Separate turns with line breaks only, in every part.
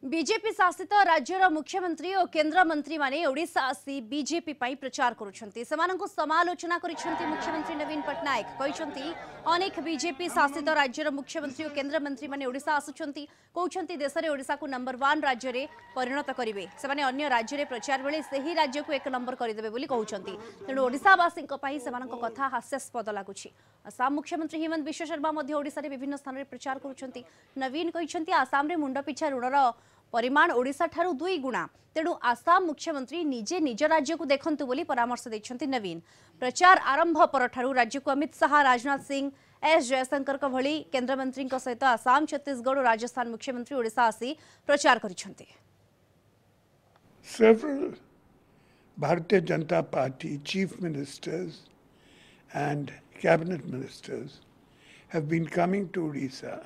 BJP शासित राज्यर मुख्यमंत्री और केंद्र मंत्री माने ओडिशा आसी बीजेपी पई प्रचार करुछंती सेमानंको समालोचना करिसंती मुख्यमंत्री नवीन पटनायक कहिसंती अनेक बीजेपी शासित राज्यर मुख्यमंत्री और केंद्र मंत्री माने ओडिशा आसुछंती कहउछंती देश रे ओडिशा को नंबर 1 राज्य रे परिणत करिवे सेमाने अन्य राज्य रे प्रचार बेले सही राज्य को एक नंबर करिदेबे बोली कहउछंती तेणु ओडिशावासी पई सेमानंको कथा हास्यास्पद लागुछि। आसाम मुख्यमंत्री हिमंत विश्व शर्मा मध्य ओडिशा रे विभिन्न स्थान रे प्रचार करुछंती। नवीन कहिसंती आसाम रे मुंड पिछा ऋणर परिमाण ओडिशा ठारू 2 गुणा तेणु आसाम मुख्यमंत्री निजे निज राज्य को देखंतु बोली परामर्श दैछंती। नवीन प्रचार आरंभ परठारू राज्य को अमित शाह राजनाथ सिंह एस जयशंकर का भली केंद्र मंत्री सहित आसाम छत्तीसगढ़ और राजस्थान मुख्यमंत्री ओडिशा आसी प्रचार करिसंती।
Several Bharatiya Janata Party chief ministers and cabinet ministers have been coming to Odisha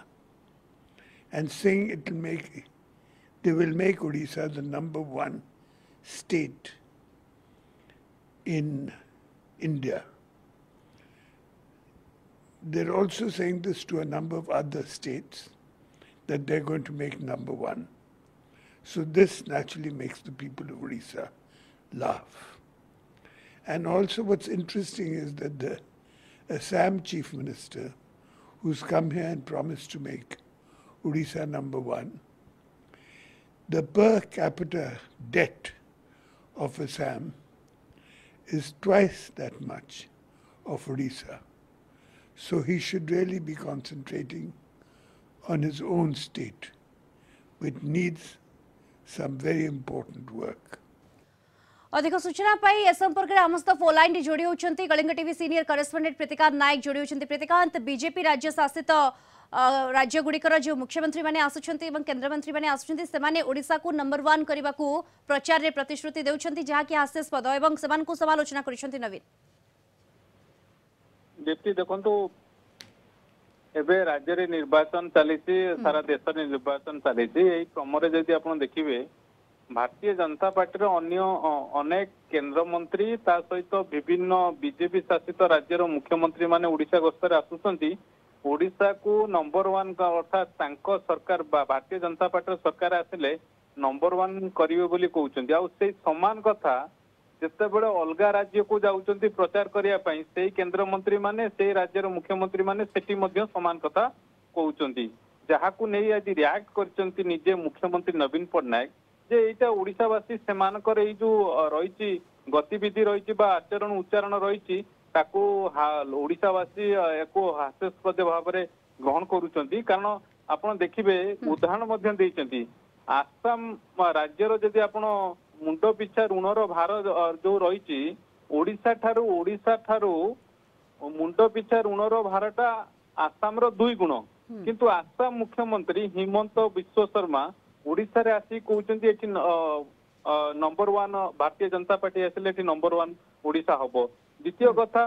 and saying they will make Odisha the number 1 state in India. They're also saying this to a number of other states, that they're going to make number 1. So this naturally makes the people of Odisha laugh. And also what's interesting is that the Assam Chief Minister, who's come here and promised to make Odisha number 1, the per capita debt of Assam is twice that much of Odisha. So he should really be concentrating on his own state, which needs some very important work.
अधिक सूचना पाई ए संपर्क में आम सहित phone line जोड़ी होती Kalinga TV senior correspondent Preetikant Nayak जोड़ी होती। प्रीतिकांत, बीजेपी राज्य शासित राज्य गुड़िकर जो मुख्यमंत्री माने आसुछंती एवं केंद्र मंत्री माने आसुछंती सेमाने ओडिशा को नंबर 1 करने को प्रचार रे प्रतिश्रुति देउछंती जहाँकि हास्यास्पद एवं सेमान को समालोचना करिसंती। नवीन
दीप्ति देखंतु एबे राज्य रे निर्वाचन चलीसी सारा देश रे निर्वाचन चलीसी एई क्रम रे जदि आपण देखिबे भारतीय जनता पार्टी अन्य अनेक केंद्र मंत्री ता सहित विभिन्न बीजेपी शासित राज्यर मुख्यमंत्री माने ओडिशा गस्तर आसुछंती ओडिशा को नंबर 1 अर्थात तांको सरकार भारतीय जनता पार्टी सरकार आसिले नंबर 1 करिवे बोली कहउछंती। आ से समान कथा जेतेबेले अलगा राज्य को जाउछंती प्रचार करिया पई सेही केंद्र मंत्री माने सेही राज्यर मुख्यमंत्री माने सेठी मध्य समान कथा कहउछंती जहाकू नै आज रिएक्ट करछंती निजे मुख्यमंत्री नवीन पटनायक जे एटा ओडिशावासी सेमानकर ए जो रहिछि गतिविधि रहिछि बा आचरण उच्चारण रहिछि ताकू ओडिशावासी एको हास्यास्पद भाव में ग्रहण करुछंती। कारण आपण देखिबे उदाहरण मध्य देइछंती आसाम राज्यर जदि आपण मुंड पिछा ऋणर भार जो रहिछि ओडिशा ठारू मुंड पिछा ऋणर भारटा आसाम रो 2 गुण किंतु आसाम मुख्यमंत्री हिमंत विश्व शर्मा ओडिशा रे आसी कहउछंती एठी नंबर 1 भारतीय जनता पार्टी आसिले एठी नंबर 1 ओडिशा हबो। द्वितीय कथा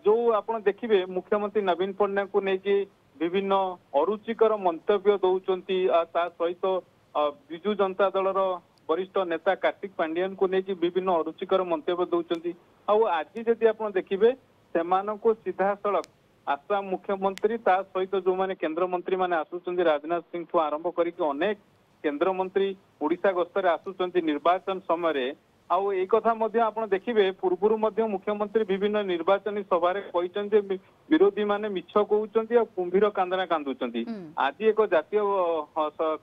जो आपण देखिबे मुख्यमंत्री नवीन पटनायक को नेकी विभिन्न अरुचिकर मंतव्य दउचंती ता सहित बिजू जनता दलर वरिष्ठ नेता कार्तिक पांडियन को नेकी विभिन्न अरुचिकर मंतव्य दउचंती। आ आज जदि आपण देखिबे सेमानको सीधा सड़क आसाम मुख्यमंत्री ता सहित जो माने केंद्र मंत्री माने आसुचंती राजनाथ सिंह ठू आरंभ करिक अनेक केंद्र मंत्री ओडिशा गस्तर आसुचंती निर्वाचन समय रे आउ एक कथा मध्य आपण देखिबे पूर्वरु मध्य मुख्यमंत्री विभिन्न निर्वाचनी सभा रे कहिसंती विरोधी माने मिछ कहउचंती आ कुंभीर कांदना कांदुचंती। आज एक जातीय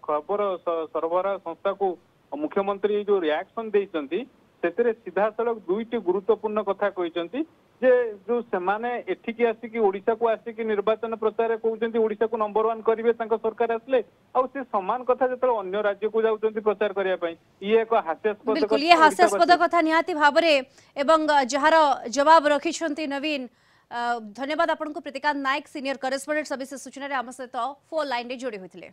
खबर सरबराह संस्था को मुख्यमंत्री जो रिएक्शन देइचंती सेतरे सीधा सड़क 2टी गुरुत्वपूर्ण कथा कहिसंती जे जो सेमाने एठिकी आसिकी ओडिशा को आसिकी निर्वाचन प्रचार कहउचंती ओडिशा को नंबर 1 करिवे तांको सरकार आसले आ से समान कथा जतरे अन्य राज्य को जाउचंती प्रचार करिया पई ये एक हास्यास्पद
बिल्कुल ये हास्यास्पद कथा निहाती भाबरे एवं जहार जवाब रखिसंती। नवीन धन्यवाद आपन को प्रीतिकांत नायक सीनियर करेस्पोंडेंट सभी से सूचना रे आम सहित फोन लाइन रे जोड़ी होइथिले।